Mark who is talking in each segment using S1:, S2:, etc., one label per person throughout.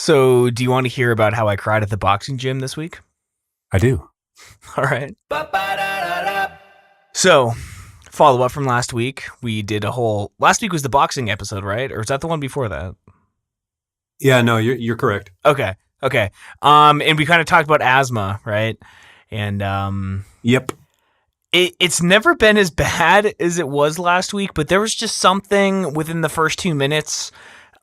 S1: So, do you want to hear about how I cried at the boxing gym this week?
S2: I do.
S1: All right. So, follow up from last week. We did last week was the boxing episode, right? Or is that the one before that?
S2: Yeah, no, you're correct.
S1: Okay. And we kind of talked about asthma, right? And
S2: Yep.
S1: It's never been as bad as it was last week, but there was just something within the first 2 minutes.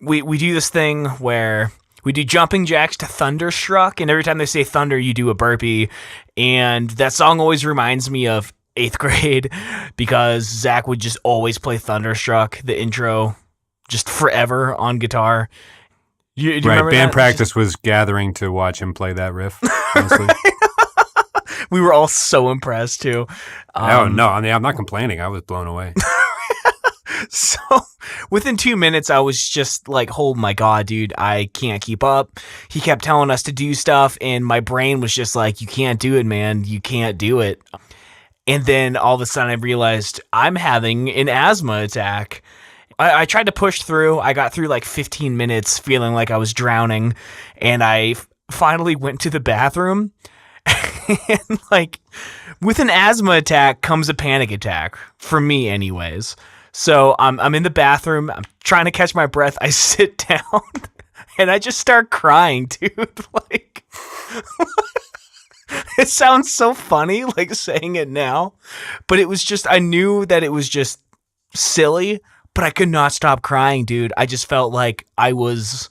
S1: We do this thing where we do jumping jacks to Thunderstruck, and every time they say thunder, you do a burpee. And that song always reminds me of 8th grade because Zach would just always play Thunderstruck, the intro, just forever on guitar. Do you remember
S2: Band
S1: that?
S2: practice was gathering to watch him play that riff, honestly.
S1: We were all so impressed, too.
S2: Oh, no, I mean, I'm not complaining. I was blown away.
S1: So within 2 minutes, I was just like, oh my God, dude, I can't keep up. He kept telling us to do stuff, and my brain was just like, you can't do it, man. You can't do it. And then all of a sudden I realized I'm having an asthma attack. I tried to push through. I got through like 15 minutes feeling like I was drowning, and I finally went to the bathroom. And like with an asthma attack comes a panic attack, for me anyways. So I'm in the bathroom. I'm trying to catch my breath. I sit down and I just start crying, dude. Like, it sounds so funny, like saying it now, but it was just, I knew that it was just silly, but I could not stop crying, dude. I just felt like I was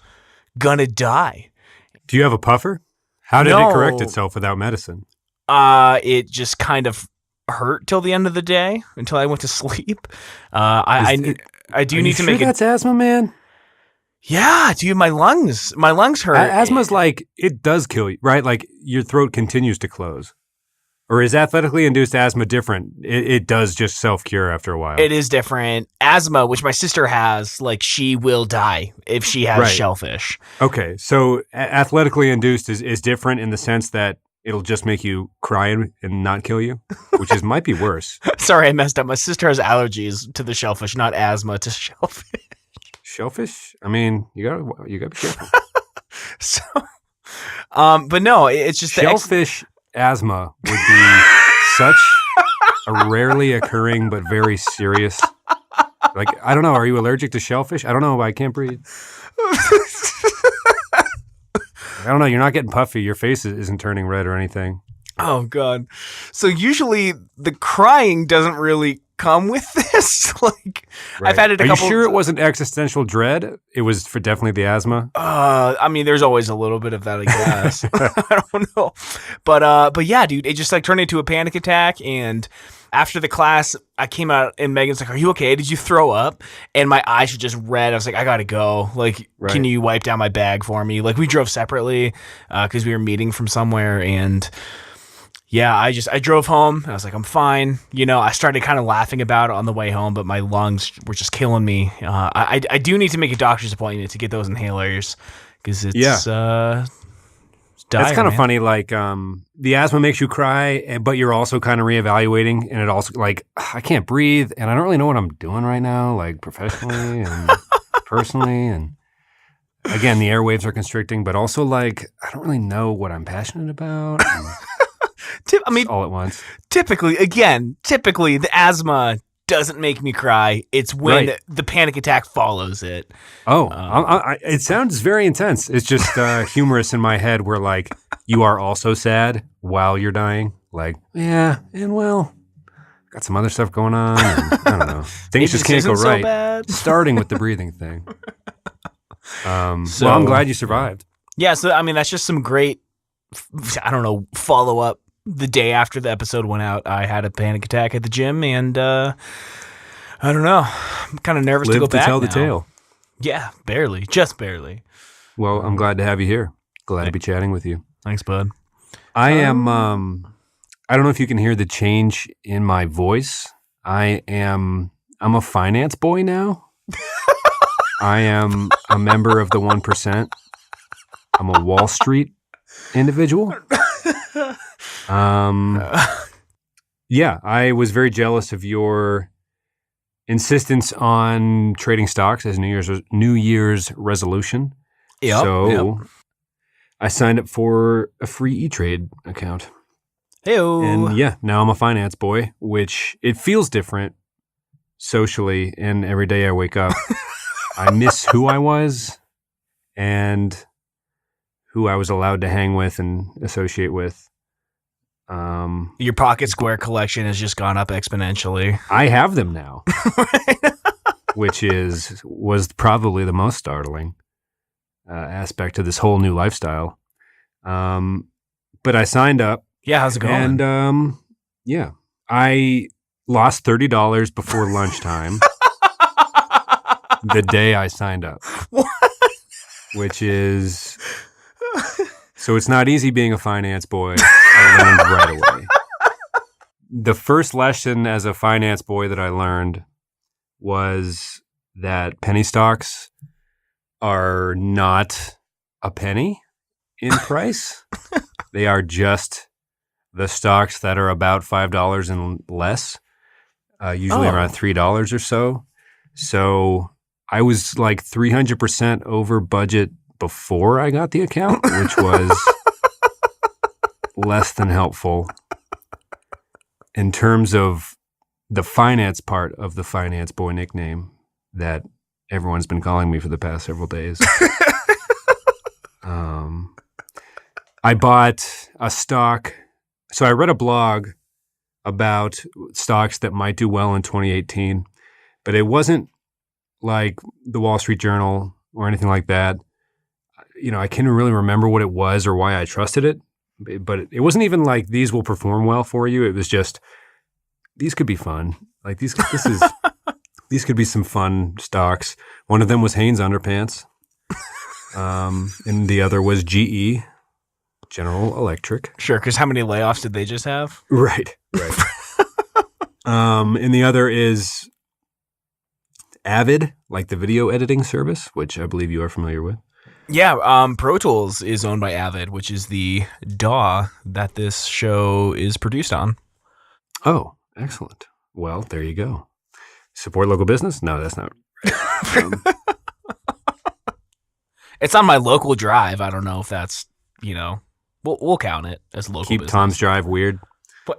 S1: gonna die.
S2: Do you have a puffer? How did
S1: No.
S2: it correct itself without medicine?
S1: It just kind of hurt till the end of the day until I went to sleep. I do need to make it.
S2: That's asthma, man.
S1: Yeah, dude, my lungs hurt.
S2: Asthma's like, it does kill you, right? Like your throat continues to close. Or is athletically induced asthma different? It does just self-cure after a while.
S1: It is different. Asthma, which my sister has, like she will die if she has
S2: Right.
S1: shellfish.
S2: Okay, so athletically induced is different in the sense that it'll just make you cry and not kill you, which might be worse.
S1: Sorry, I messed up. My sister has allergies to the shellfish, not asthma to shellfish.
S2: Shellfish? I mean, you gotta be careful.
S1: So, but no, it's just
S2: Shellfish asthma would be such a rarely occurring but very serious. Like, I don't know. Are you allergic to shellfish? I don't know. I can't breathe. I don't know. You're not getting puffy. Your face isn't turning red or anything.
S1: Oh God. So usually the crying doesn't really come with this. Like
S2: Right.
S1: I've had it a
S2: Are
S1: couple.
S2: you sure it wasn't existential dread? It was for definitely the asthma.
S1: I mean, there's always a little bit of that, I guess. I don't know, but yeah, dude, it just like turned into a panic attack. And after the class, I came out and Megan's like, "Are you okay? Did you throw up?" And my eyes were just red. I was like, "I gotta go. Like,
S2: Right.
S1: Can you wipe down my bag for me?" Like, we drove separately because we were meeting from somewhere, and yeah, I drove home. I was like, I'm fine. You know, I started kind of laughing about it on the way home, but my lungs were just killing me. I do need to make a doctor's appointment to get those inhalers because it's dire,
S2: That's kind of
S1: man.
S2: funny. Like, the asthma makes you cry, but you're also kind of reevaluating, and it also like I can't breathe, and I don't really know what I'm doing right now, like professionally and personally, and again, the airwaves are constricting, but also like I don't really know what I'm passionate about.
S1: I mean,
S2: all at once.
S1: typically, the asthma doesn't make me cry. It's when
S2: Right.
S1: the panic attack follows it.
S2: Oh, it sounds very intense. It's just humorous in my head where like you are also sad while you're dying. Like, yeah, and well, got some other stuff going on. And, I don't know. Things
S1: It
S2: just can't go
S1: isn't so
S2: right.
S1: bad.
S2: Starting with the breathing thing.
S1: So-
S2: Well, I'm glad you survived.
S1: Yeah, so I mean, that's just some great, I don't know, follow up. The day after the episode went out, I had a panic attack at the gym, and I don't know. I'm kind of nervous to go
S2: Live to
S1: back
S2: tell the
S1: now.
S2: tale.
S1: Yeah, barely, just barely.
S2: Well, I'm glad to have you here. Glad to be chatting with you.
S1: Thanks, bud.
S2: I am. I don't know if you can hear the change in my voice. I'm a finance boy now. I am a member of the 1%. I'm a Wall Street individual. Yeah, I was very jealous of your insistence on trading stocks as New Year's resolution.
S1: Yep.
S2: So I signed up for a free E-Trade account.
S1: Hey-o.
S2: And yeah, now I'm a finance boy, which it feels different socially. And every day I wake up, I miss who I was and who I was allowed to hang with and associate with.
S1: Your Pocket Square collection has just gone up exponentially.
S2: I have them now, which was probably the most startling aspect of this whole new lifestyle. But I signed up.
S1: Yeah, how's it going?
S2: And yeah, I lost $30 before lunchtime the day I signed up.
S1: What?
S2: Which is so it's not easy being a finance boy. I learned right away. The first lesson as a finance boy that I learned was that penny stocks are not a penny in price. They are just the stocks that are about $5 and less, usually around $3 or so. So I was like 300% over budget before I got the account, which was less than helpful in terms of the finance part of the finance boy nickname that everyone's been calling me for the past several days. I bought a stock. So I read a blog about stocks that might do well in 2018, but it wasn't like the Wall Street Journal or anything like that. You know, I can't really remember what it was or why I trusted it, but it wasn't even like these will perform well for you. It was just, these could be fun. Like these could be some fun stocks. One of them was Hanes Underpants. And the other was GE, General Electric.
S1: Sure, because how many layoffs did they just have?
S2: Right. And the other is Avid, like the video editing service, which I believe you are familiar with.
S1: Yeah, Pro Tools is owned by Avid, which is the DAW that this show is produced on.
S2: Oh, excellent. Well, there you go. Support local business? No, that's not right.
S1: It's on my local drive. I don't know if that's, we'll count it as local
S2: Keep
S1: business.
S2: Tom's drive weird.
S1: But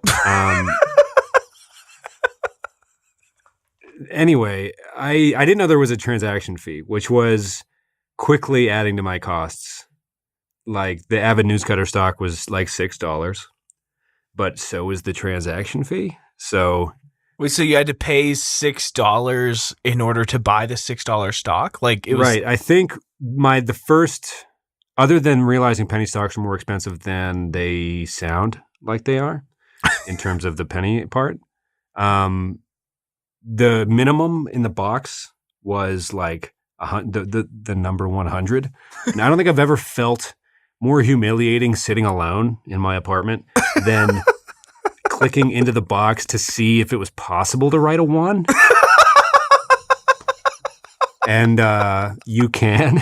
S2: anyway, I didn't know there was a transaction fee, which was quickly adding to my costs. Like the Avid Newscutter stock was like $6, but so was the transaction fee. So
S1: wait, so you had to pay $6 in order to buy the $6 stock? Like it was
S2: right. I think the first, other than realizing penny stocks are more expensive than they sound like they are in terms of the penny part, the minimum in the box was like the number 100. And I don't think I've ever felt more humiliating sitting alone in my apartment than clicking into the box to see if it was possible to write a 1. And you can.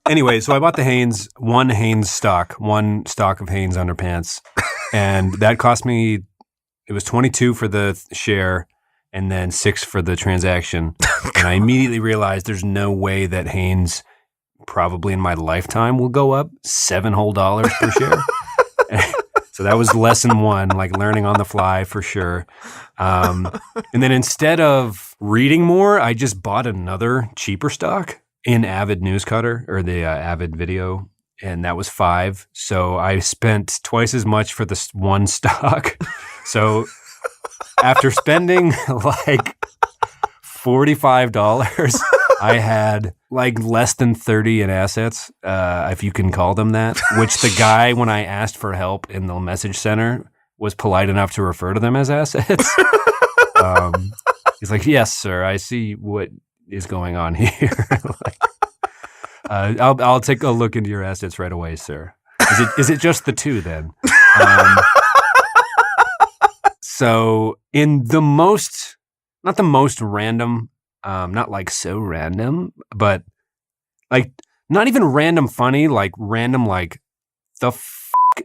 S2: Anyway, so I bought the one stock of Hanes Underpants. And that cost me, it was $22 for the share and then $6 for the transaction. And I immediately realized there's no way that Hanes probably in my lifetime will go up $7 whole per share. So that was lesson 1, like learning on the fly for sure. And then instead of reading more, I just bought another cheaper stock in Avid Newscutter or the Avid Video, and that was $5. So I spent twice as much for this one stock. So after spending like $45, I had like less than 30 in assets, if you can call them that, which the guy, when I asked for help in the message center, was polite enough to refer to them as assets. He's like, yes, sir, I see what is going on here. I'll take a look into your assets right away, sir. Is it just the 2 then? So in the most, not the most random, not like so random, but like not even random funny, like random, like the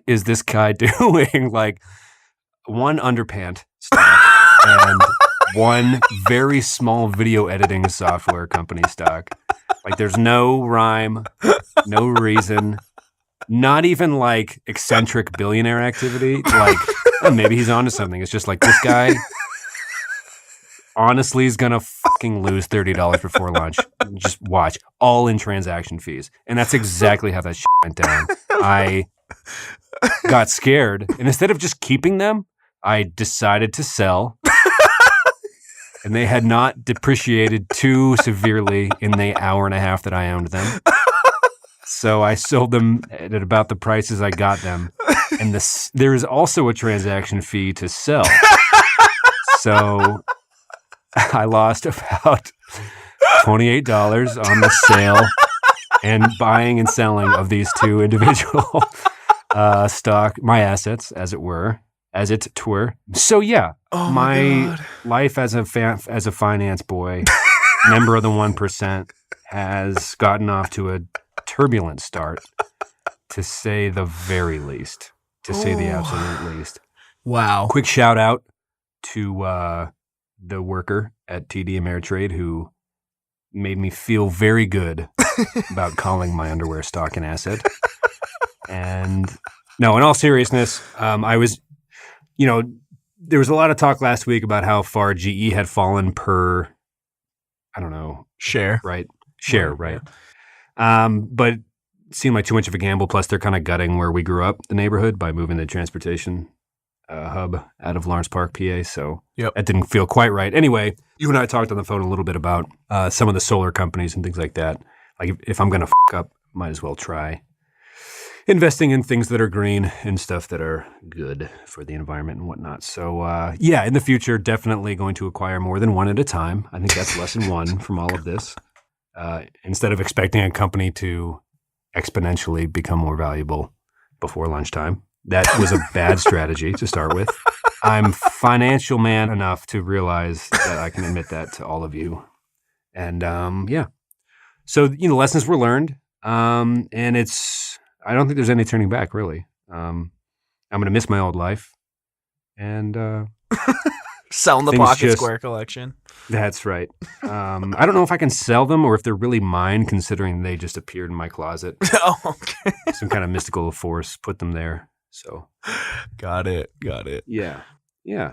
S2: is this guy doing? Like one underpant stock and one very small video editing software company stock. Like there's no rhyme, no reason, not even like eccentric billionaire activity. Like maybe he's onto something. It's just like this guy honestly is gonna fucking lose $30 before lunch. Just watch, all in transaction fees. And that's exactly how that shit went down. I got scared, and instead of just keeping them, I decided to sell. And they had not depreciated too severely in the hour and a half that I owned them. So I sold them at about the prices I got them. And there is also a transaction fee to sell. So I lost about $28 on the sale and buying and selling of these two individual stock, my assets, as it were. So yeah, my life as a finance boy, member of the 1%, has gotten off to a turbulent start, to say the very least, to say the absolute least.
S1: Wow.
S2: Quick shout out to the worker at TD Ameritrade who made me feel very good about calling my underwear stock an asset. And no, in all seriousness, I was... there was a lot of talk last week about how far GE had fallen per, I don't know.
S1: Share.
S2: Right. But it seemed like too much of a gamble. Plus, they're kind of gutting where we grew up, the neighborhood, by moving the transportation hub out of Lawrence Park, PA. So that didn't feel quite right. Anyway, you and I talked on the phone a little bit about some of the solar companies and things like that. Like if I'm going to fuck up, might as well try investing in things that are green and stuff that are good for the environment and whatnot. So, in the future, definitely going to acquire more than one at a time. I think that's lesson one from all of this. Instead of expecting a company to exponentially become more valuable before lunchtime. That was a bad strategy to start with. I'm financial man enough to realize that I can admit that to all of you. And, So, lessons were learned. And I don't think there's any turning back, really. I'm going to miss my old life. And
S1: selling the Pocket Square collection.
S2: That's right. I don't know if I can sell them or if they're really mine, considering they just appeared in my closet.
S1: Oh, okay.
S2: Some kind of mystical force put them there. So,
S1: got it.
S2: Yeah.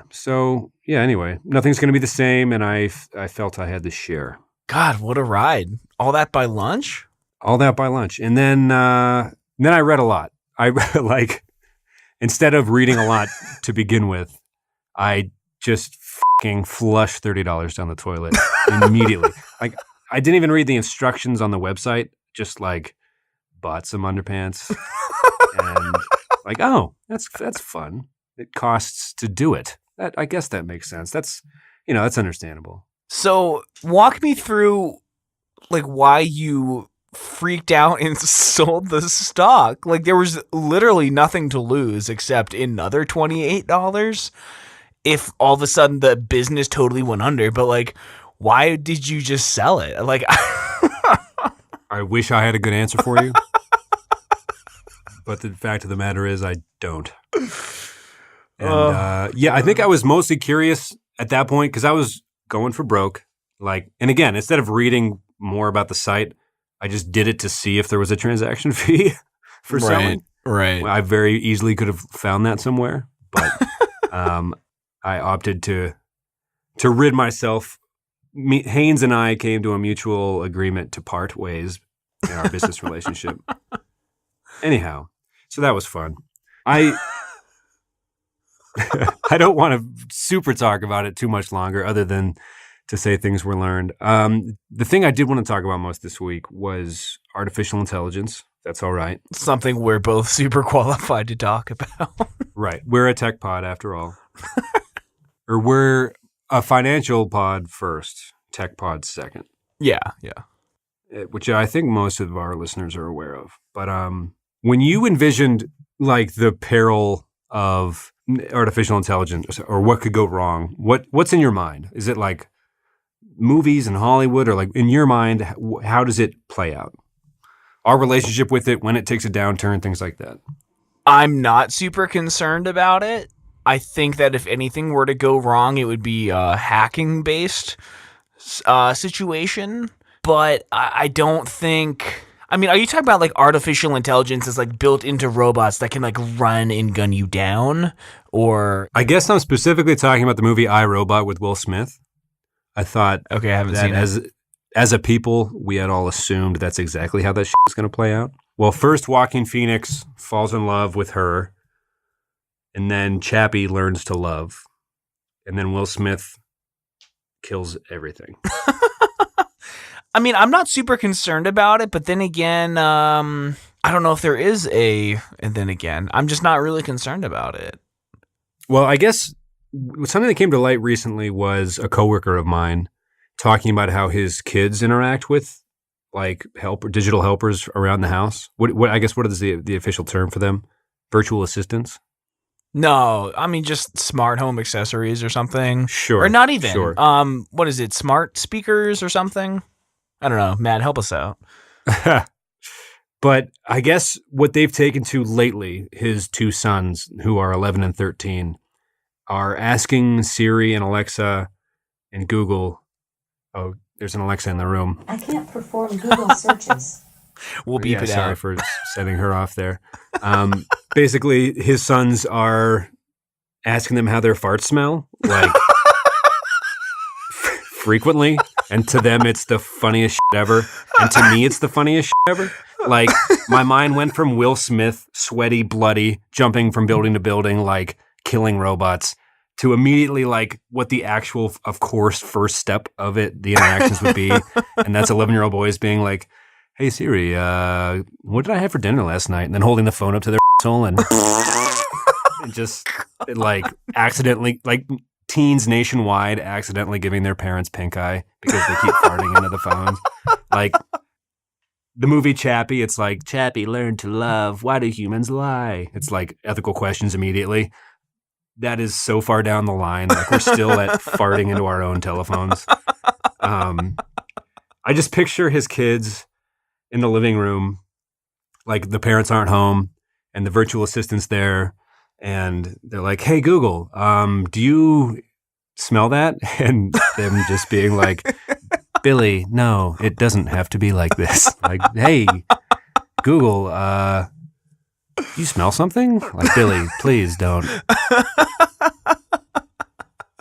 S2: So, anyway, nothing's going to be the same, and I felt I had to share.
S1: God, what a ride! All that by lunch.
S2: And then I read a lot. Instead of reading a lot to begin with, I just fucking flushed $30 down the toilet immediately. Like, I didn't even read the instructions on the website, just bought some underpants and that's fun. It costs to do it. I guess that makes sense. That's understandable.
S1: So walk me through why you freaked out and sold the stock. There was literally nothing to lose except another $28 if all of a sudden the business totally went under. But why did you just sell it?
S2: I wish I had a good answer for you. But the fact of the matter is I don't. And I think I was mostly curious at that point because I was going for broke. And again, instead of reading more about the site, I just did it to see if there was a transaction fee for selling.
S1: Right.
S2: I very easily could have found that somewhere, but I opted to rid myself. Haynes and I came to a mutual agreement to part ways in our business relationship. Anyhow, so that was fun. I don't want to super talk about it too much longer other than to say things were learned. The thing I did want to talk about most this week was artificial intelligence. That's all right.
S1: Something we're both super qualified to talk about.
S2: Right. We're a tech pod after all. Or we're a financial pod first, tech pod second.
S1: Yeah.
S2: Which I think most of our listeners are aware of. But when you envisioned the peril of artificial intelligence or what could go wrong, what's in your mind? Is it movies and Hollywood, or in your mind, how does it play out? Our relationship with it, when it takes a downturn, things like that.
S1: I'm not super concerned about it. I think that if anything were to go wrong, it would be a hacking based situation. But I don't think. I mean, are you talking about like artificial intelligence is like built into robots that can like run and gun you down? Or
S2: I guess I'm specifically talking about the movie I, Robot with Will Smith. I thought
S1: okay, I haven't
S2: that
S1: seen it.
S2: as a people, we had all assumed that's exactly how that shit was going to play out. Well, first Joaquin Phoenix falls in love with her, and then Chappie learns to love, and then Will Smith kills everything.
S1: I mean, I'm not super concerned about it, but then again, I don't know if there is and then again, I'm just not really concerned about it.
S2: Well, I guess something that came to light recently was a coworker of mine talking about how his kids interact with like digital helpers around the house. What I guess what is the official term for them? Virtual assistants?
S1: No, I mean just smart home accessories or something.
S2: Sure.
S1: Or not even.
S2: Sure.
S1: What is it? Smart speakers or something? I don't know. Matt, help us out.
S2: But I guess what they've taken to lately, his two sons, who are 11 and 13, are asking Siri and Alexa and Google. Oh, there's an Alexa in the room.
S3: I can't perform Google searches.
S1: We'll beep it out.
S2: Sorry for setting her off there. Basically, his sons are asking them how their farts smell, like frequently. And to them, it's the funniest shit ever. And to me, it's the funniest shit ever. Like, my mind went from Will Smith, sweaty, bloody, jumping from building to building, like killing robots, to immediately like what the actual, of course, first step of it, the interactions would be. And that's 11-year-old boys being like, hey, Siri, what did I have for dinner last night? And then holding the phone up to their asshole and just like accidentally, like teens nationwide accidentally giving their parents pink eye because they keep farting into the phones. Like the movie Chappie, it's like, Chappie, learn to love. Why do humans lie? It's like ethical questions immediately. That is so far down the line. Like we're still at farting into our own telephones. I just picture his kids in the living room, like the parents aren't home and the virtual assistant's there. And they're like, hey, Google, do you smell that? And them just being like, Billy, no, it doesn't have to be like this. Like, hey, Google, you smell something? Like, Billy, please don't.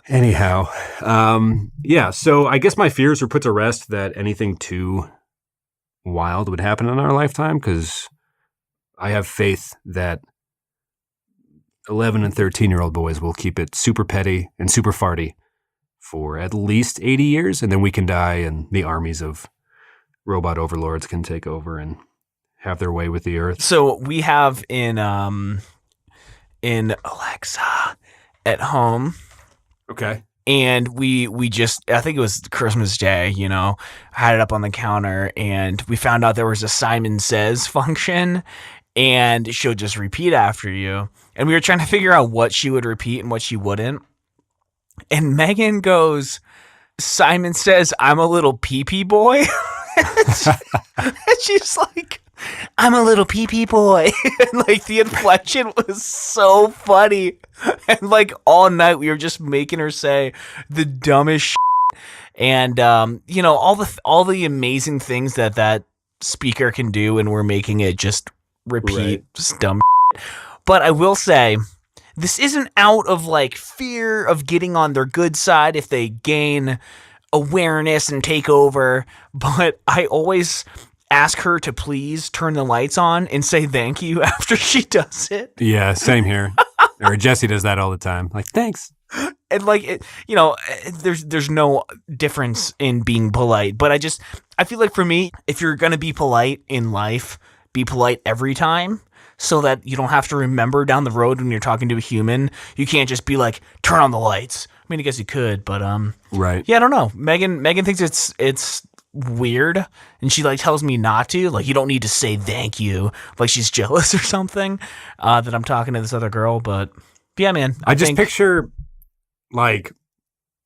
S2: Anyhow, yeah, so I guess my fears were put to rest that anything too wild would happen in our lifetime because I have faith that 11 and 13-year-old boys will keep it super petty and super farty for at least 80 years, and then we can die and the armies of robot overlords can take over and have their way with the earth.
S1: So we have in Alexa at home.
S2: Okay.
S1: And we just, I think it was Christmas Day, you know, had it up on the counter and we found out there was a Simon Says function and she'll just repeat after you. And we were trying to figure out what she would repeat and what she wouldn't. And Megan goes, Simon says, I'm a little pee-pee boy. And she's like, I'm a little pee-pee boy. And like the inflection was so funny. And like all night we were just making her say the dumbest shit. And you know, all the amazing things that speaker can do, and we're making it just repeat just dumb shit. But I will say, this isn't out of like fear of getting on their good side if they gain awareness and take over, but I always ask her to please turn the lights on and say thank you after she does it.
S2: Yeah, same here. Or Jesse does that all the time. Like, thanks.
S1: And like, you know, there's no difference in being polite, but I feel like for me, if you're going to be polite in life, be polite every time so that you don't have to remember down the road when you're talking to a human. You can't just be like, turn on the lights. I mean, I guess you could, but
S2: right.
S1: Yeah, I don't know. Megan thinks it's weird, and she like tells me not to. Like, you don't need to say thank you. Like she's jealous or something that I'm talking to this other girl. But yeah, man,
S2: I just picture like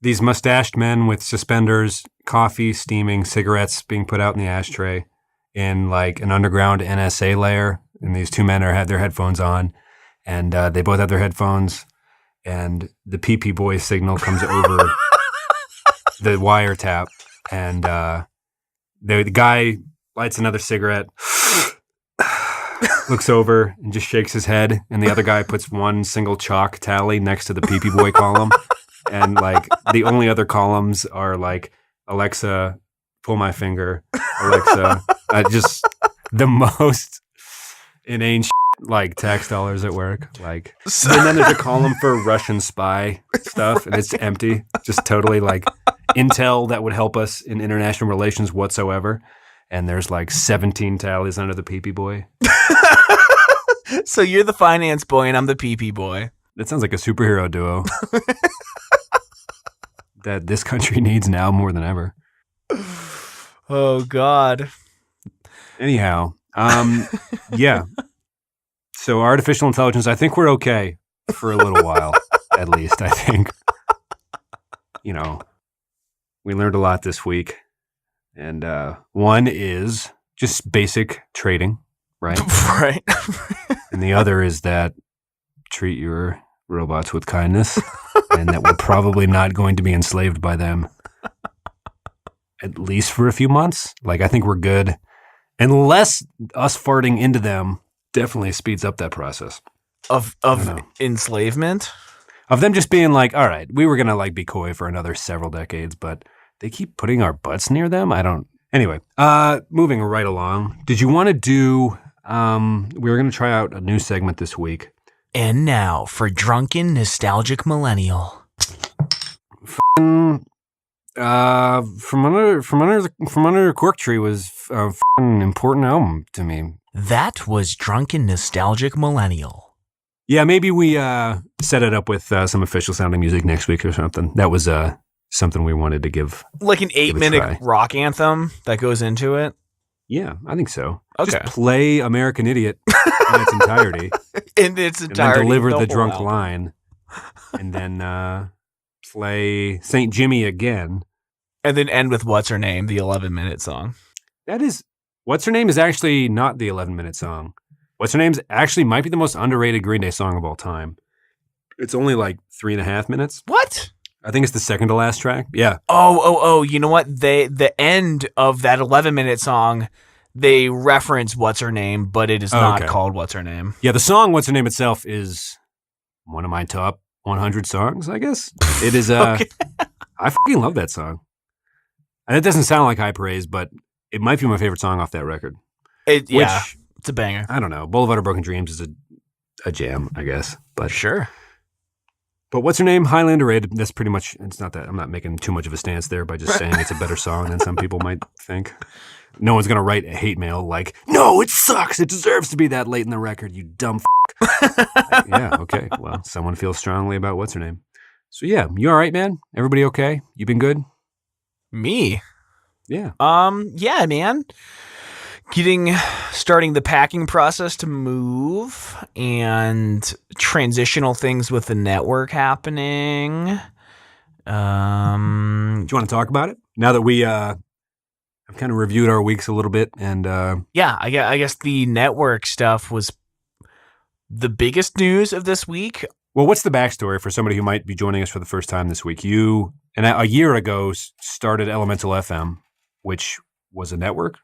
S2: these mustached men with suspenders, coffee steaming, cigarettes being put out in the ashtray, in like an underground NSA lair. And these two men had their headphones on, and they both have their headphones. and the pee-pee boy signal comes over the wiretap, and the guy lights another cigarette, looks over and just shakes his head, and the other guy puts one single chalk tally next to the pee-pee boy column, and like the only other columns are like, Alexa, pull my finger, Alexa, just the most inane like tax dollars at work, like, and then there's a column for Russian spy stuff, and it's empty, just totally like intel that would help us in international relations whatsoever. And there's like 17 tallies under the pee-pee boy.
S1: So you're the finance boy and I'm the pee-pee boy.
S2: That sounds like a superhero duo that this country needs now more than ever.
S1: Oh God.
S2: Anyhow, yeah. So artificial intelligence, I think we're okay for a little while, at least. I think, we learned a lot this week. And one is just basic trading, right?
S1: Right.
S2: And the other is that treat your robots with kindness, and that we're probably not going to be enslaved by them, at least for a few months. Like, I think we're good. Unless us farting into them definitely speeds up that process.
S1: Of enslavement?
S2: Of them just being like, all right, we were going to like be coy for another several decades, but they keep putting our butts near them. Anyway, moving right along. Did you want to do, we were going to try out a new segment this week.
S1: And now for Drunken Nostalgic Millennial.
S2: From under the cork tree was a important album to me.
S1: That was Drunken Nostalgic Millennial.
S2: Yeah, maybe we set it up with some official sounding music next week or something. That was something we wanted to give.
S1: Like an 8-minute rock anthem that goes into it?
S2: Yeah, I think so.
S1: Okay.
S2: Just play American Idiot in its entirety.
S1: In its entirety.
S2: And then deliver the drunk
S1: album.
S2: line. And then play St. Jimmy again.
S1: And then end with What's Her Name, the 11-minute song.
S2: That is, What's Her Name is actually not the 11-minute song. What's Her Name's actually might be the most underrated Green Day song of all time. It's only like 3.5 minutes.
S1: What?
S2: I think it's the second to last track. Yeah.
S1: Oh, you know what? The end of that 11-minute song, they reference What's Her Name, but it is not called What's Her Name.
S2: Yeah, the song What's Her Name itself is one of my top 100 songs, I guess. It is,
S1: Okay.
S2: I fucking love that song. And it doesn't sound like high praise, but it might be my favorite song off that record.
S1: Yeah, it's a banger.
S2: I don't know. Boulevard of Broken Dreams is a jam, I guess. But
S1: sure.
S2: But What's Her Name? Highly underrated. That's pretty much, it's not that, I'm not making too much of a stance there by just saying it's a better song than some people might think. No one's going to write a hate mail like, no, it sucks. It deserves to be that late in the record, you dumb Yeah, okay. Well, someone feels strongly about What's Her Name. So yeah, you all right, man? Everybody okay? You been good?
S1: Me?
S2: Yeah.
S1: Yeah, man. Starting the packing process to move and transitional things with the network happening.
S2: Do you want to talk about it? Now that we have kind of reviewed our weeks a little bit and
S1: yeah, I guess the network stuff was the biggest news of this week.
S2: Well, what's the backstory for somebody who might be joining us for the first time this week? You, and a year ago, started Elemental FM, which was a network?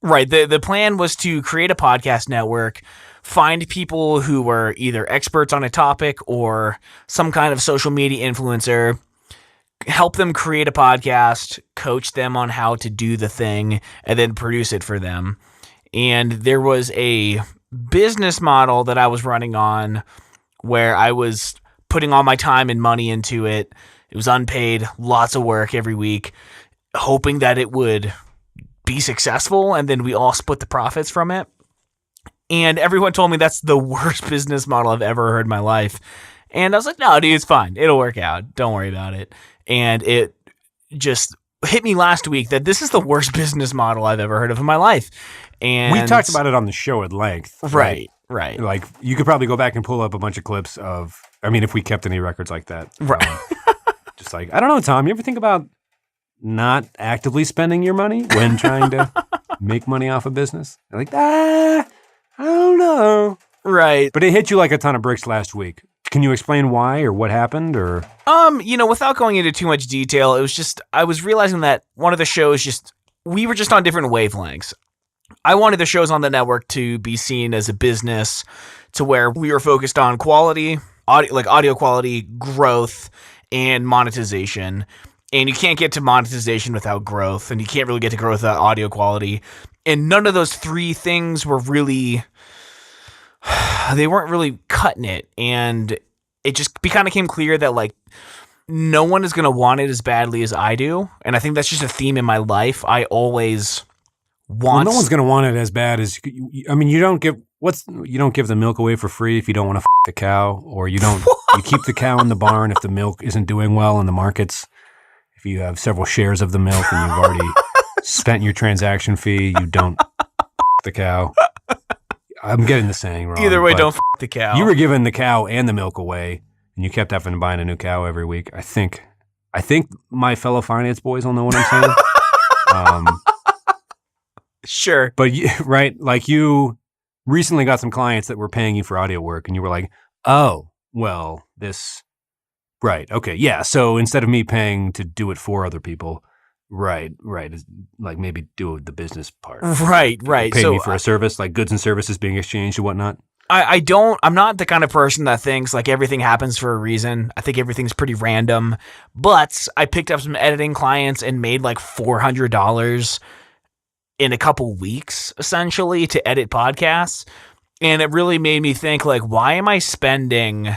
S1: Right. The plan was to create a podcast network, find people who were either experts on a topic or some kind of social media influencer, help them create a podcast, coach them on how to do the thing, and then produce it for them. And there was a business model that I was running on where I was putting all my time and money into it. It was unpaid, lots of work every week, hoping that it would be successful, and then we all split the profits from it. And everyone told me that's the worst business model I've ever heard in my life. And I was like, no, dude, it's fine. It'll work out. Don't worry about it. And it just hit me last week that this is the worst business model I've ever heard of in my life. And
S2: we talked about it on the show at length.
S1: Right.
S2: Like, you could probably go back and pull up a bunch of clips of, I mean, if we kept any records like that.
S1: Right.
S2: Just like, I don't know, Tom, you ever think about not actively spending your money when trying to make money off a business? Like, I don't know.
S1: Right.
S2: But it hit you like a ton of bricks last week. Can you explain why or what happened or?
S1: Without going into too much detail, it was just, I was realizing that one of the shows we were just on different wavelengths. I wanted the shows on the network to be seen as a business to where we were focused on quality, audio quality, growth, and monetization. And you can't get to monetization without growth, and you can't really get to growth without audio quality. And none of those three things were really, they weren't really cutting it. And it just kind of became clear that like no one is going to want it as badly as I do. And I think that's just a theme in my life. I always want.
S2: Well, no one's going to want it as bad as, I mean, you don't give the milk away for free if you don't want to the cow, or you don't, you keep the cow in the barn if the milk isn't doing well in the markets. If you have several shares of the milk and you've already spent your transaction fee, you don't the cow. I'm getting the saying wrong.
S1: Either way, don't the cow.
S2: You were giving the cow and the milk away, and you kept having to buy a new cow every week. I think my fellow finance boys will know what I'm saying.
S1: Sure.
S2: But right, like you recently got some clients that were paying you for audio work, and you were like, oh, well, this, right, okay, yeah. So instead of me paying to do it for other people, right, like maybe do the business part.
S1: Right.
S2: Pay me for a service, like goods and services being exchanged and whatnot.
S1: I'm not the kind of person that thinks like everything happens for a reason. I think everything's pretty random. But I picked up some editing clients and made like $400 in a couple weeks, essentially, to edit podcasts. And it really made me think, like, why am I spending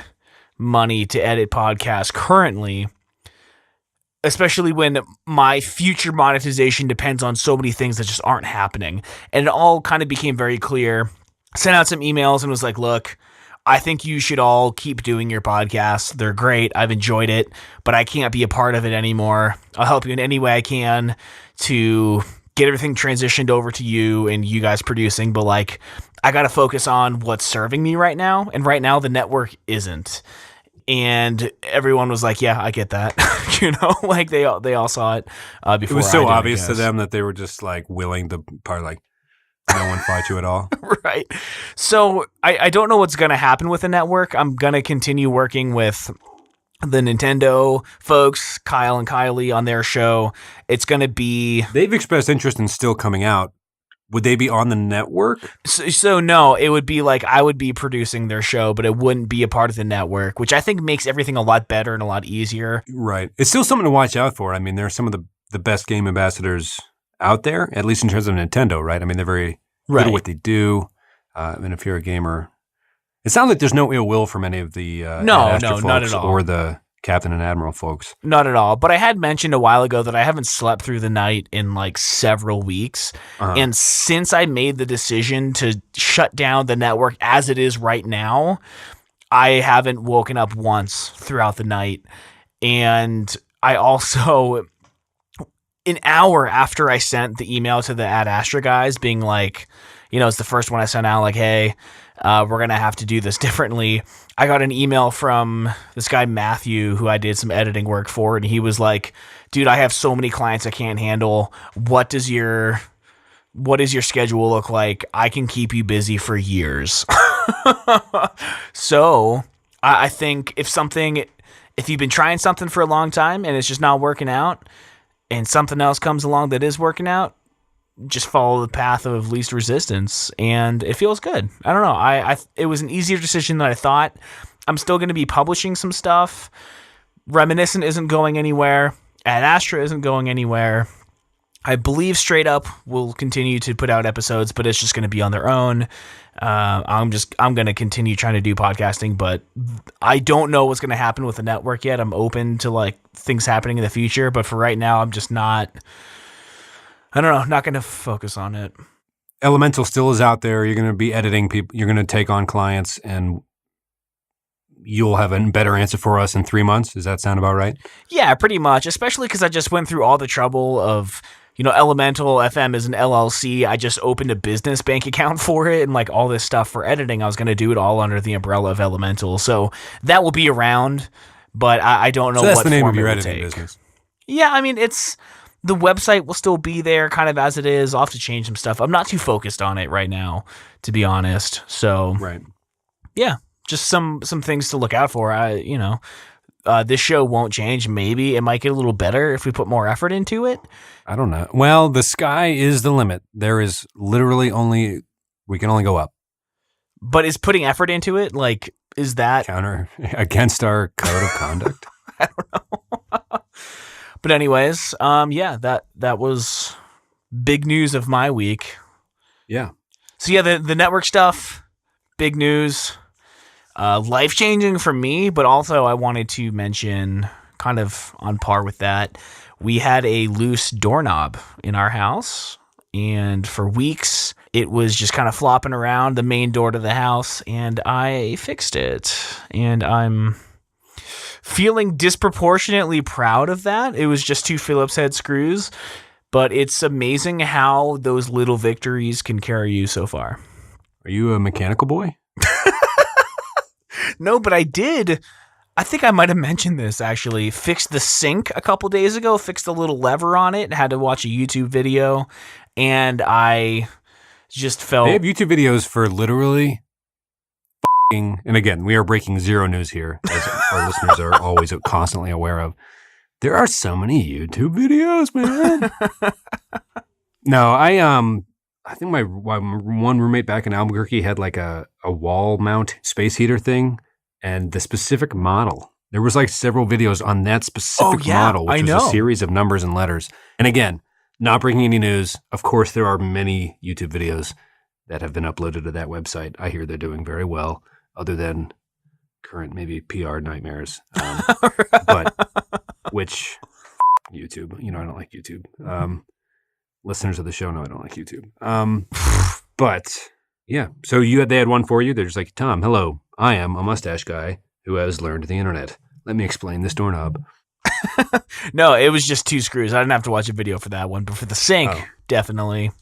S1: money to edit podcasts currently? Especially when my future monetization depends on so many things that just aren't happening. And it all kind of became very clear. Sent out some emails and was like, look, I think you should all keep doing your podcasts. They're great. I've enjoyed it, but I can't be a part of it anymore. I'll help you in any way I can to get everything transitioned over to you and you guys producing. But like, I got to focus on what's serving me right now. And right now the network isn't. And everyone was like, yeah, I get that. Like they all saw it before.
S2: It was so obvious to them that they were just like willing to like, no one fought you at all.
S1: Right. So I don't know what's going to happen with the network. I'm going to continue working with the Nintendo folks, Kyle and Kylie, on their show. It's going to be...
S2: They've expressed interest in still coming out. Would they be on the network?
S1: So no, it would be like I would be producing their show, but it wouldn't be a part of the network, which I think makes everything a lot better and a lot easier.
S2: Right. It's still something to watch out for. I mean, they're some of the best game ambassadors out there, at least in terms of Nintendo, right? I mean, they're very good at what they do. And if you're a gamer, it sounds like there's no ill will from any of the
S1: no,
S2: folks
S1: not at all.
S2: Or the Captain and Admiral folks.
S1: Not at all. But I had mentioned a while ago that I haven't slept through the night in like several weeks. Uh-huh. And since I made the decision to shut down the network as it is right now, I haven't woken up once throughout the night. And I also, an hour after I sent the email to the Ad Astra guys being like, it's the first one I sent out, like, hey, we're going to have to do this differently. I got an email from this guy, Matthew, who I did some editing work for. And he was like, dude, I have so many clients I can't handle. What does your schedule look like? I can keep you busy for years. So I think if you've been trying something for a long time and it's just not working out and something else comes along that is working out, just follow the path of least resistance, and it feels good. I don't know. It was an easier decision than I thought. I'm still going to be publishing some stuff. Reminiscent isn't going anywhere. Ad Astra isn't going anywhere. I believe Straight Up will continue to put out episodes, but it's just going to be on their own. I'm going to continue trying to do podcasting, but I don't know what's going to happen with the network yet. I'm open to like things happening in the future, but for right now, I'm just not going to focus on it.
S2: Elemental still is out there. You're going to be editing people. You're going to take on clients, and you'll have a better answer for us in 3 months. Does that sound about right?
S1: Yeah, pretty much, especially because I just went through all the trouble of, Elemental FM is an LLC. I just opened a business bank account for it and like all this stuff for editing. I was going to do it all under the umbrella of Elemental. So that will be around, but I don't know what form it will take. So that's the name of your editing business? Yeah, I mean, the website will still be there kind of as it is. I'll have to change some stuff. I'm not too focused on it right now, to be honest. So,
S2: right.
S1: Yeah, just some things to look out for. This show won't change. Maybe it might get a little better if we put more effort into it.
S2: I don't know. Well, the sky is the limit. There is literally we can only go up.
S1: But is putting effort into it, like, is that
S2: counter against our code of conduct?
S1: I don't know. But anyways, that was big news of my week.
S2: Yeah.
S1: So yeah, the network stuff, big news, life-changing for me, but also I wanted to mention, kind of on par with that, we had a loose doorknob in our house, and for weeks it was just kind of flopping around the main door to the house, and I fixed it, and I'm feeling disproportionately proud of that. It was just 2 Phillips head screws, but it's amazing how those little victories can carry you so far.
S2: Are you a mechanical boy?
S1: No, but I did. I think I might have mentioned this, actually. Fixed the sink a couple days ago, fixed the little lever on it, had to watch a YouTube video, and I just felt...
S2: They have YouTube videos for literally and again, we are breaking zero news here, as our listeners are always constantly aware of. There are so many YouTube videos, man. No, I think my one roommate back in Albuquerque had like a wall mount space heater thing, and the specific model. There was like several videos on that specific model, which was a series of numbers and letters. And again, not breaking any news. Of course, there are many YouTube videos that have been uploaded to that website. I hear they're doing very well, other than current maybe PR nightmares. But which YouTube, I don't like YouTube. Listeners of the show know I don't like YouTube. But yeah, so they had one for you. They're just like, Tom, hello, I am a mustache guy who has learned the internet. Let me explain this doorknob.
S1: No, it was just 2 screws. I didn't have to watch a video for that one, but for the sink, definitely.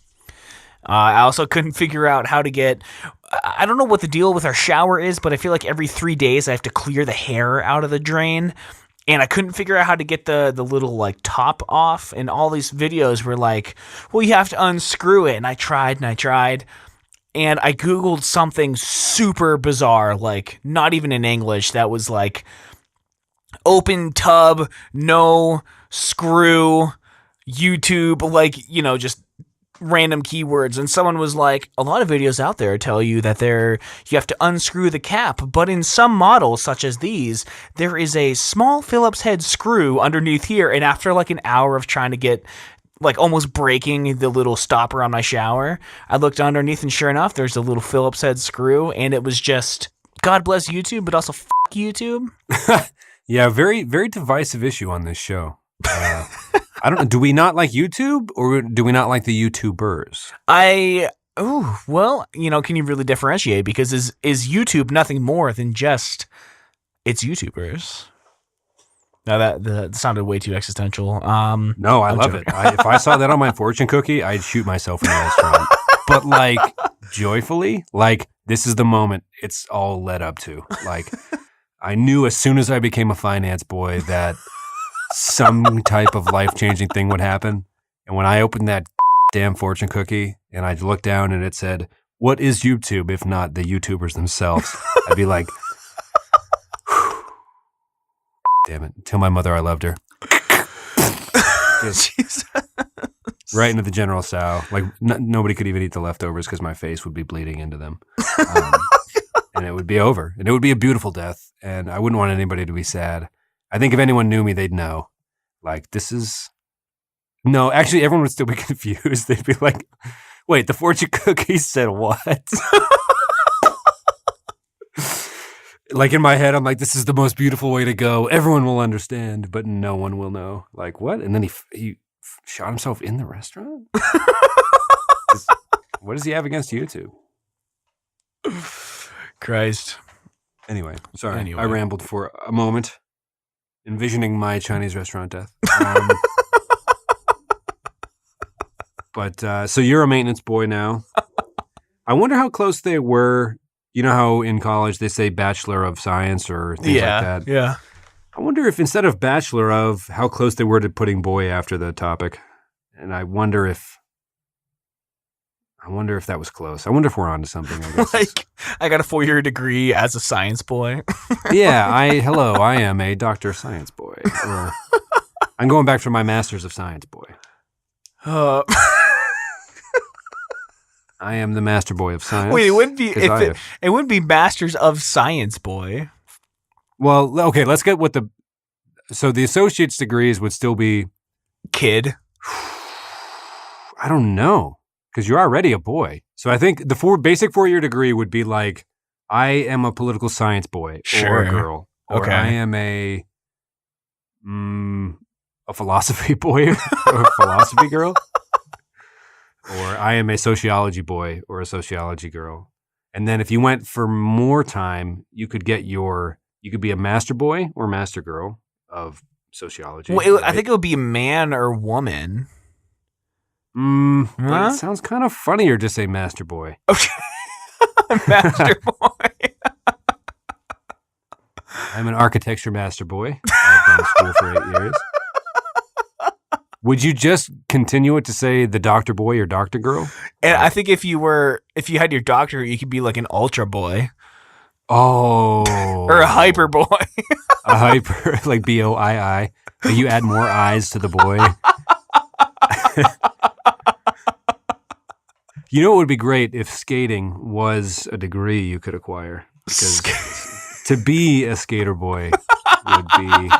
S1: I also couldn't figure out how to get... I don't know what the deal with our shower is, but I feel like every 3 days I have to clear the hair out of the drain. And I couldn't figure out how to get the little like top off. And all these videos were like, well, you have to unscrew it. And I tried. And I Googled something super bizarre, like not even in English, that was like open tub, no screw, YouTube, like, just random keywords. And someone was like, a lot of videos out there tell you that you have to unscrew the cap, but in some models such as these, there is a small Phillips head screw underneath here. And after like an hour of trying to get, like almost breaking the little stopper on my shower, I looked underneath and sure enough, there's a little Phillips head screw, and it was just, God bless YouTube, but also YouTube.
S2: Yeah, very, very divisive issue on this show. I don't know. Do we not like YouTube, or do we not like the YouTubers?
S1: Can you really differentiate? Because is YouTube nothing more than just it's YouTubers? No, that sounded way too existential.
S2: No, I love it. If I saw that on my fortune cookie, I'd shoot myself in the restaurant. But like joyfully, like this is the moment it's all led up to. Like I knew as soon as I became a finance boy that some type of life-changing thing would happen. And when I opened that damn fortune cookie and I looked down and it said, what is YouTube if not the YouTubers themselves? I'd be like, damn it. Tell my mother I loved her. Just right into the general sow. Like nobody could even eat the leftovers because my face would be bleeding into them. And it would be over. And it would be a beautiful death. And I wouldn't want anybody to be sad. I think if anyone knew me, they'd know. Like, this is... No, actually, everyone would still be confused. They'd be like, wait, the fortune cookie said what? Like, in my head, I'm like, this is the most beautiful way to go. Everyone will understand, but no one will know. Like, what? And then he shot himself in the restaurant? What does he have against YouTube?
S1: Christ.
S2: Anyway, sorry. I rambled for a moment, envisioning my Chinese restaurant death. But so you're a maintenance boy now. I wonder how close they were. You know how in college they say Bachelor of Science or things like that?
S1: Yeah.
S2: I wonder if instead of Bachelor of, how close they were to putting boy after the topic. And I wonder if... I wonder if that was close. I wonder if we're on to something. I guess
S1: Like, I got a 4-year degree as a science boy.
S2: yeah, I am a Dr. Science Boy. Or I'm going back for my Masters of Science Boy.
S1: Uh,
S2: I am the Master Boy of Science.
S1: wait, it wouldn't be
S2: it
S1: it wouldn't be Masters of Science boy.
S2: well, okay, let's get what so the associate's degrees would still be,
S1: Kid.
S2: I don't know, because you're already a boy. So I think the basic 4-year degree would be like, I am a political science boy or
S1: Sure.
S2: a girl. Or
S1: Okay.
S2: I am a philosophy boy or a philosophy girl. Or I am a sociology boy or a sociology girl. And then if you went for more time, you could be a master boy or master girl of sociology.
S1: Well,
S2: right?
S1: I think it would be man or woman.
S2: But
S1: Huh?
S2: it sounds kind of funnier to say master boy.
S1: Okay. Master boy.
S2: I'm an architecture master boy. I've been in school for 8 years. Would you just continue it to say the doctor boy or doctor girl?
S1: And I think if you had your doctorate, you could be like an ultra boy
S2: Oh.
S1: or a hyper boy.
S2: A hyper, like BOII. But you add more eyes to the boy. You know what would be great if skating was a degree you could acquire? Because to be a skater boy would be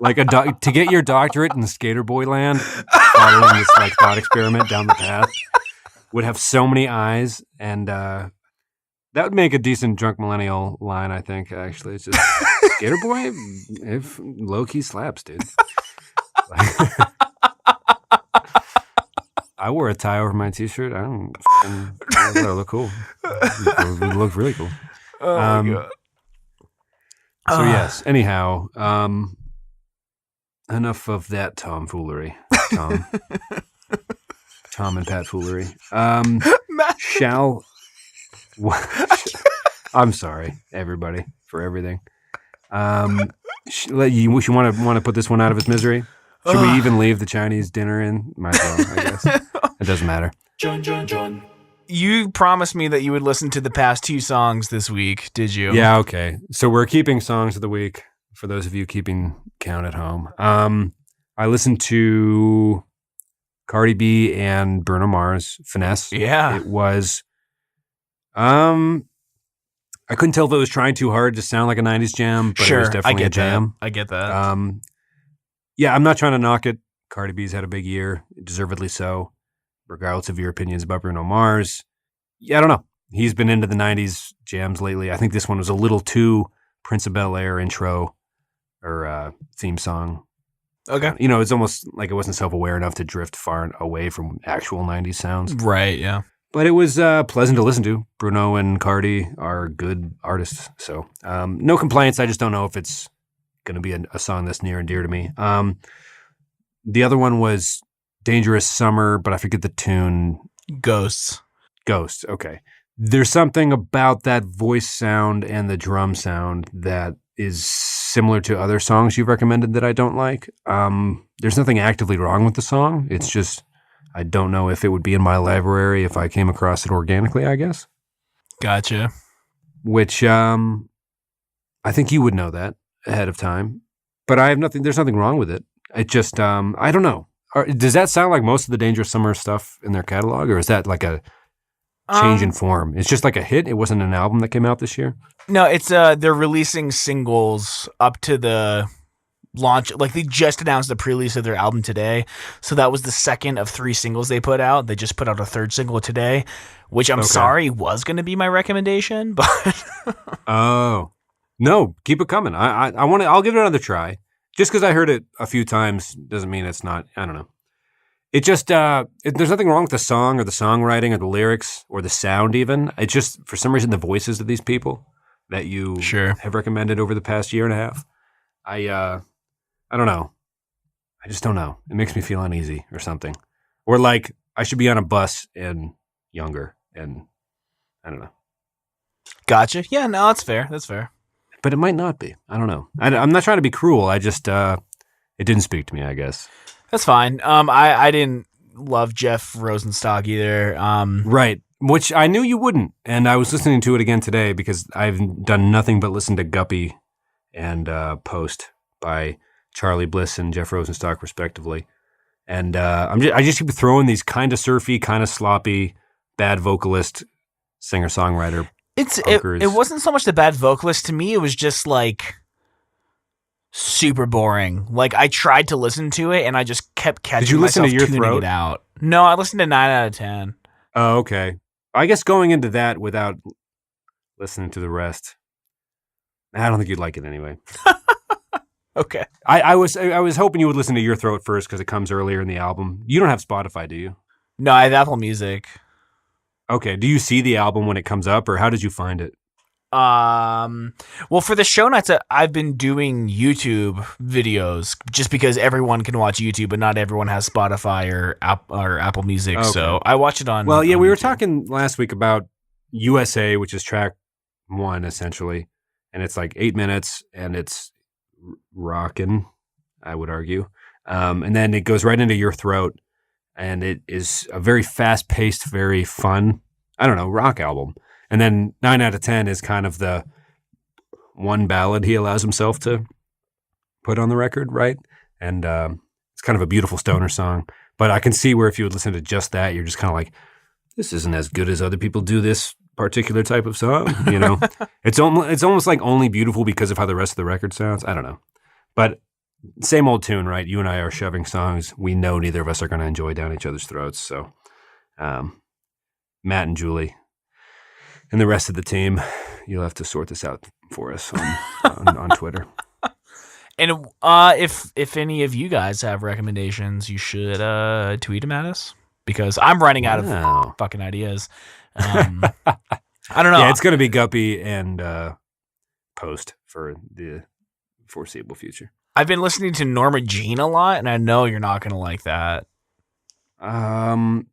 S2: like to get your doctorate in skater boy land, following this like thought experiment down the path, would have so many eyes, and that would make a decent Drunk Millennial line, I think, actually. It's just, skater boy, if low-key slaps, dude. I wore a tie over my t-shirt. I thought it looked cool. It looked really cool.
S1: Oh my God.
S2: So yes, anyhow, enough of that tomfoolery. Tom and Pat foolery. Shall... I'm sorry, everybody, for everything. You want to put this one out of its misery? Should we even leave the Chinese dinner in? Might as well, I guess. It doesn't matter.
S4: John.
S1: You promised me that you would listen to the past 2 songs this week, did you?
S2: Yeah, okay. So we're keeping songs of the week for those of you keeping count at home. I listened to Cardi B and Bruno Mars, Finesse.
S1: Yeah.
S2: It was... I couldn't tell if it was trying too hard to sound like a 90s jam, but
S1: Sure,
S2: it was definitely a jam.
S1: I get that.
S2: Yeah, I'm not trying to knock it. Cardi B's had a big year, deservedly so, regardless of your opinions about Bruno Mars. Yeah, I don't know. He's been into the 90s jams lately. I think this one was a little too Prince of Bel-Air intro or theme song.
S1: Okay.
S2: You know, it's almost like it wasn't self-aware enough to drift far away from actual 90s sounds.
S1: Right, yeah.
S2: But it was pleasant to listen to. Bruno and Cardi are good artists. So no complaints. I just don't know if it's going to be a song that's near and dear to me. The other one was Dangerous Summer, but I forget the tune.
S1: Ghosts.
S2: Okay. There's something about that voice sound and the drum sound that is similar to other songs you've recommended that I don't like. There's nothing actively wrong with the song. It's just I don't know if it would be in my library if I came across it organically, I guess.
S1: Gotcha.
S2: Which I think you would know that ahead of time. But I have nothing. There's nothing wrong with it. It just I don't know. Does that sound like most of the Dangerous Summer stuff in their catalog, or is that like a change in form? It's just like a hit. It wasn't an album that came out this year.
S1: No, it's they're releasing singles up to the launch. Like they just announced the pre-release of their album today, so that was the second of 3 singles they put out. They just put out a 3rd single today, which I'm sorry was going to be my recommendation, but
S2: Oh no, keep it coming. I want to. I'll give it another try. Just because I heard it a few times doesn't mean it's not. I don't know. It just there's nothing wrong with the song or the songwriting or the lyrics or the sound even. It's just for some reason the voices of these people that you have recommended over the past year and a half. I don't know. I just don't know. It makes me feel uneasy or something. Or like I should be on a bus and younger and I don't know.
S1: Gotcha. Yeah, no, that's fair. That's fair.
S2: But it might not be. I don't know. I'm not trying to be cruel. I just it didn't speak to me, I guess.
S1: That's fine. I didn't love Jeff Rosenstock either.
S2: Right. Which I knew you wouldn't. And I was listening to it again today because I've done nothing but listen to Guppy and Post by Charlie Bliss and Jeff Rosenstock, respectively. And I just keep throwing these kind of surfy, kind of sloppy, bad vocalist, singer-songwriter.
S1: It wasn't so much the bad vocalist. To me, it was just like super boring. Like I tried to listen to it and I just kept catching
S2: Did you listen
S1: myself
S2: to Your
S1: tuning
S2: Throat?
S1: It out. No, I listened to 9 out of 10.
S2: Oh, okay. I guess going into that without listening to the rest, I don't think you'd like it anyway.
S1: Okay.
S2: I was hoping you would listen to Your Throat first because it comes earlier in the album. You don't have Spotify, do you?
S1: No, I have Apple Music.
S2: Okay. Do you see the album when it comes up, or how did you find it?
S1: Well, for the show notes, I've been doing YouTube videos just because everyone can watch YouTube, but not everyone has Spotify or Apple Music.
S2: Okay.
S1: So I watch it on.
S2: Well, yeah,
S1: on
S2: we were
S1: YouTube.
S2: talking last week about USA, which is track 1 essentially, and it's like 8 minutes, and it's rockin', I would argue. And then it goes right into Your Throat, and it is a very fast-paced, very fun, I don't know, rock album. And then 9 out of 10 is kind of the one ballad he allows himself to put on the record, right? And it's kind of a beautiful stoner song. But I can see where if you would listen to just that, you're just kind of like, this isn't as good as other people do this particular type of song, you know? It's almost like only beautiful because of how the rest of the record sounds. I don't know. But same old tune, right? You and I are shoving songs we know neither of us are going to enjoy down each other's throats. So Matt and Julie and the rest of the team, you'll have to sort this out for us on Twitter.
S1: And if any of you guys have recommendations, you should tweet them at us because I'm running out of fucking ideas. I don't know.
S2: Yeah, it's going to be Guppy and Post for the foreseeable future.
S1: I've been listening to Norma Jean a lot, and I know you're not going to like that.
S2: Are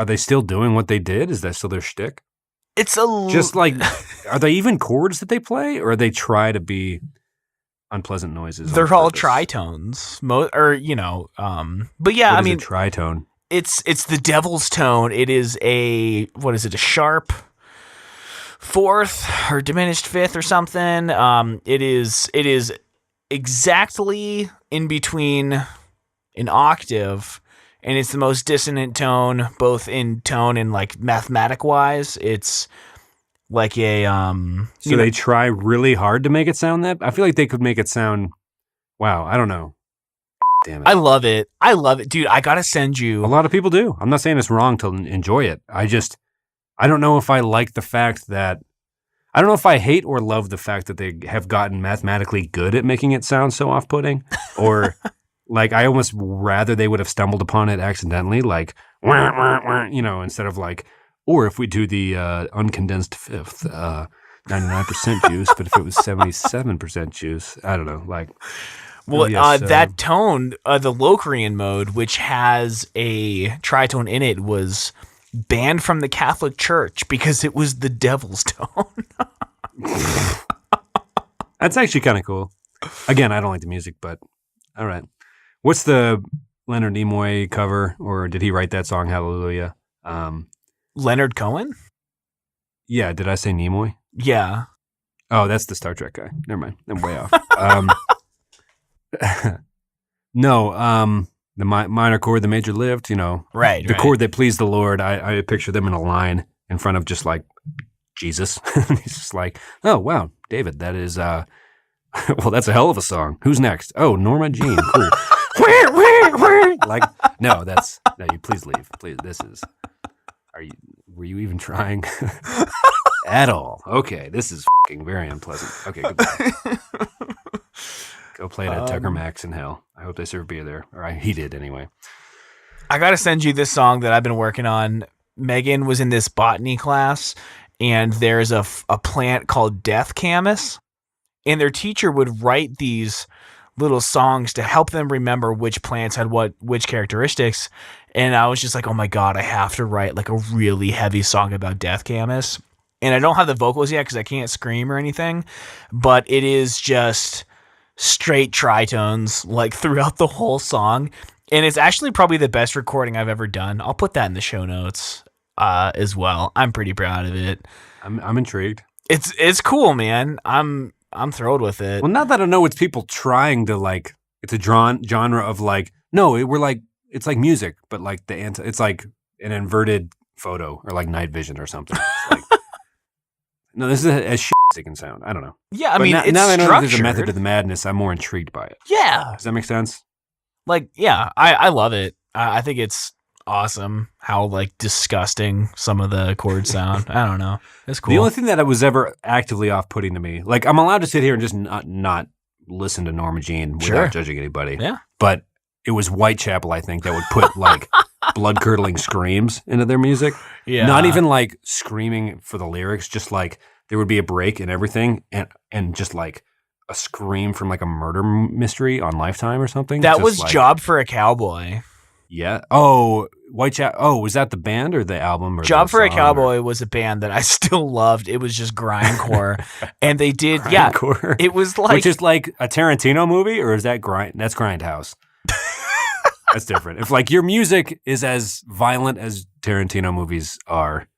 S2: they still doing what they did? Is that still their shtick?
S1: It's a
S2: Just like, are they even chords that they play, or they try to be unpleasant noises?
S1: They're all tritones, but yeah,
S2: What
S1: I
S2: is
S1: mean,
S2: a tritone.
S1: It's the devil's tone. It is a sharp fourth or diminished fifth or something. It is exactly in between an octave. And it's the most dissonant tone, both in tone and like mathematic wise. It's like a
S2: So they try really hard to make it sound that. I feel like they could make it sound. Wow, I don't know. Damn it!
S1: I love it, dude. I gotta send you.
S2: A lot of people do. I'm not saying it's wrong to enjoy it. I don't know if I like the fact that. I don't know if I hate or love the fact that they have gotten mathematically good at making it sound so off-putting, or. Like, I almost rather they would have stumbled upon it accidentally, like, instead of like, or if we do the uncondensed fifth, 99% juice, but if it was 77% juice, I don't know, like.
S1: Well, that tone, the Locrian mode, which has a tritone in it, was banned from the Catholic Church because it was the devil's tone.
S2: That's actually kind of cool. Again, I don't like the music, but all right. What's the Leonard Nimoy cover, or did he write that song, Hallelujah?
S1: Leonard Cohen?
S2: Yeah, did I say Nimoy?
S1: Yeah.
S2: Oh, that's the Star Trek guy. Never mind. I'm way off. No, the minor chord, the major lift,
S1: Right.
S2: The chord that pleased the Lord. I picture them in a line in front of just like Jesus. He's just like, oh, wow, David, that is, well, that's a hell of a song. Who's next? Oh, Norma Jean. Cool. Like, no, you please leave. Please, were you even trying at all? Okay, this is fucking very unpleasant. Okay, goodbye. Go play it at Tucker Max in hell. I hope they serve beer there. Or he did anyway.
S1: I got to send you this song that I've been working on. Megan was in this botany class, and there's a plant called death camus, and their teacher would write these little songs to help them remember which plants had which characteristics. And I was just like, oh my God, I have to write like a really heavy song about death camus. And I don't have the vocals yet because I can't scream or anything, but it is just straight tritones like throughout the whole song. And it's actually probably the best recording I've ever done. I'll put that in the show notes as well. I'm pretty proud of it.
S2: I'm intrigued.
S1: It's cool, man. I'm thrilled with it.
S2: Well, not that I know it's people trying to like. It's a genre of like. No, it's like music, but like it's like an inverted photo or like night vision or something. It's like, no, this is as shit as it can sound. I don't know.
S1: Yeah, I mean, it's
S2: now I know that there's a
S1: structured.
S2: method to the madness. I'm more intrigued by it.
S1: Yeah.
S2: Does that make sense?
S1: Like, yeah, I love it. I think it's awesome how like disgusting some of the chords sound. I don't know. It's cool.
S2: The only thing that was ever actively off-putting to me, like I'm allowed to sit here and just not listen to Norma Jean without
S1: Sure.
S2: judging anybody.
S1: Yeah.
S2: But it was Whitechapel, I think, that would put like blood-curdling screams into their music.
S1: Yeah.
S2: Not even like screaming for the lyrics, just like there would be a break and everything and just like a scream from like a murder mystery on Lifetime or something.
S1: That
S2: Just
S1: was
S2: like,
S1: Job for a Cowboy.
S2: Yeah. Oh, Whitechapel. Oh, was that the band or the album? Or
S1: Job
S2: the
S1: for a
S2: song,
S1: Cowboy was a band that I still loved. It was just grindcore. And they did,
S2: Grindcore?
S1: it was like.
S2: Which is like a Tarantino movie, or is that that's Grindhouse? That's different. If like your music is as violent as Tarantino movies are,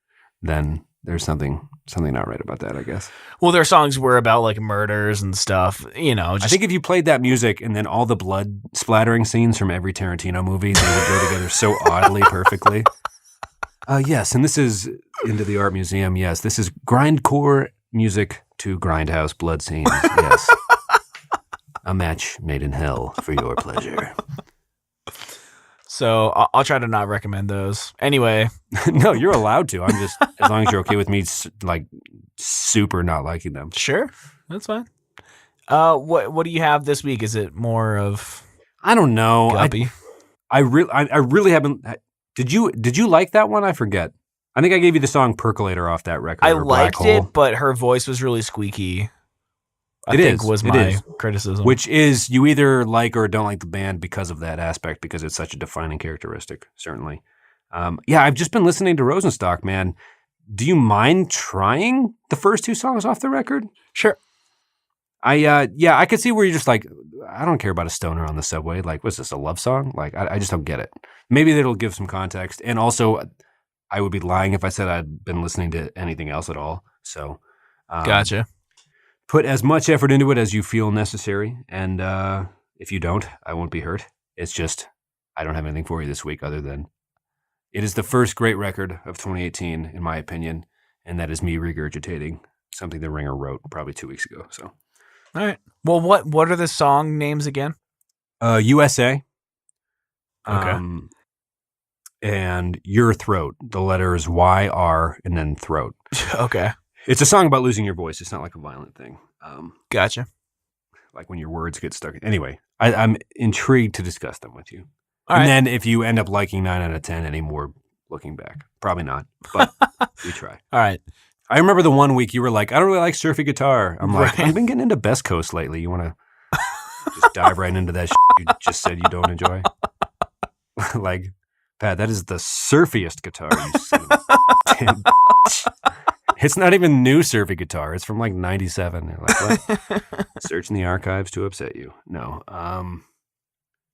S2: then there's something not right about that, I guess.
S1: Well, their songs were about like murders and stuff, you know. Just,
S2: I think if you played that music and then all the blood splattering scenes from every Tarantino movie, they would go together so oddly perfectly. Yes, and this is Into the Art Museum. Yes, this is grindcore music to grindhouse blood scenes. Yes. A match made in hell for your pleasure.
S1: so I'll try to not recommend those. Anyway,
S2: No, you're allowed to. I'm just, as long as you're okay with me, like, super not liking them.
S1: sure, that's fine. What do you have this week? Is it more of
S2: I don't know.
S1: guppy?
S2: I really haven't. Did you like that one? I forget. I think I gave you the song Percolator off that record.
S1: I
S2: or Black
S1: liked it,
S2: Hole,
S1: but her voice was really squeaky. I
S2: It
S1: think
S2: is.
S1: was
S2: It
S1: my
S2: is.
S1: criticism.
S2: which is you either like or don't like the band because of that aspect, because it's such a defining characteristic, certainly. Yeah, I've just been listening to Rosenstock, man. Do you mind trying the first two songs off the record?
S1: sure.
S2: I could see where you're just like, I don't care about a stoner on the subway. Like, what's this, a love song? Like, I just don't get it. Maybe that'll give some context. And also, I would be lying if I said I'd been listening to anything else at all. So,
S1: Gotcha.
S2: put as much effort into it as you feel necessary. And if you don't, I won't be hurt. It's just, I don't have anything for you this week other than it is the first great record of 2018, in my opinion. And that is me regurgitating something the Ringer wrote probably 2 weeks ago. So,
S1: All right. Well, what are the song names again?
S2: USA.
S1: Okay.
S2: And Your Throat. The letters Y-R and then throat.
S1: Okay.
S2: It's a song about losing your voice. It's not like a violent thing.
S1: Gotcha.
S2: Like when your words get stuck. Anyway, I'm intrigued to discuss them with you.
S1: All
S2: and
S1: right.
S2: then if you end up liking 9 out of 10 anymore, looking back, probably not, but we try.
S1: All right.
S2: I remember the one week you were like, I don't really like surfy guitar. I'm like,
S1: Right.
S2: I've been getting into Best Coast lately. You want to just dive right into that shit you just said you don't enjoy? Like, Pat, that is the surfiest guitar you son of a damn bitch. It's not even new surfy guitar. It's from like 97. They're like, what? Searching the archives to upset you. No.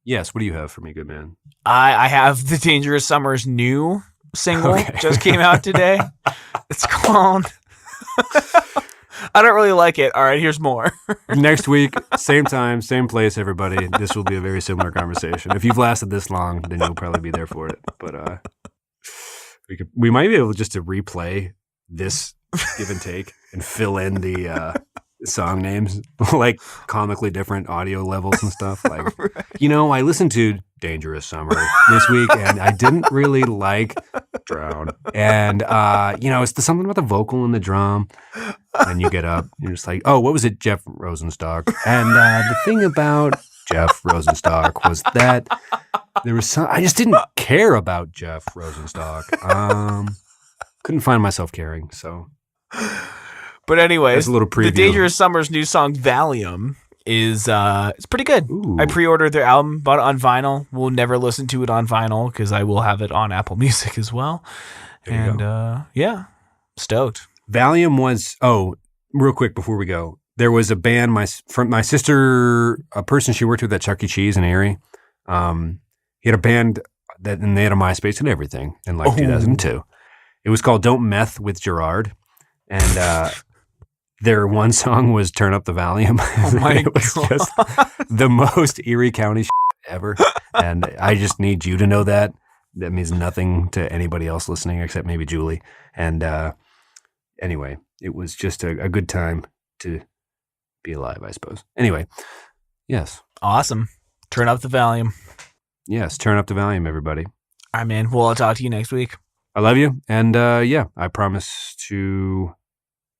S2: Yes, what do you have for me, good man?
S1: I have the Dangerous Summer's new single
S2: Okay.
S1: just came out today. It's called. I don't really like it. All right, here's more.
S2: Next week, same time, same place, everybody. This will be a very similar conversation. If you've lasted this long, then you'll probably be there for it. But we might be able just to replay this give and take and fill in the song names, like comically different audio levels and stuff. Like, I listened to Dangerous Summer this week and I didn't really like Drown. And, it's something about the vocal and the drum. And you get up, you're just like, oh, what was it, Jeff Rosenstock? And the thing about Jeff Rosenstock was that there was I just didn't care about Jeff Rosenstock. Couldn't find myself caring, so.
S1: But anyways,
S2: That's a little preview.
S1: the Dangerous Summer's new song Valium is it's pretty good.
S2: Ooh.
S1: I pre-ordered their album, bought it on vinyl. We'll never listen to it on vinyl because I will have it on Apple Music as well.
S2: There you
S1: And yeah, stoked.
S2: Valium was, real quick before we go, there was a band, my sister, a person she worked with at Chuck E. Cheese in Erie, He had a band and they had a MySpace and everything in like 2002. It was called Don't Meth with Gerard. And their one song was Turn Up the Valium.
S1: Oh my
S2: It was
S1: God.
S2: just the most Erie County ever. And I just need you to know that. That means nothing to anybody else listening except maybe Julie. And anyway, it was just a good time to be alive, I suppose. Anyway, yes.
S1: Awesome. Turn up the volume.
S2: Yes, turn up the volume, everybody.
S1: All right, man. Well, I'll talk to you next week.
S2: I love you. And yeah, I promise to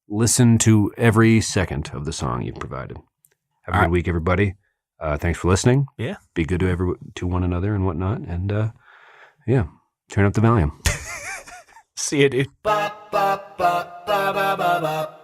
S2: listen to every second of the song you've provided. Have a good week, everybody. Thanks for listening.
S1: Yeah.
S2: Be good to one another and whatnot. And yeah, turn up the volume.
S1: See you, dude.
S4: Ba ba ba ba ba ba ba.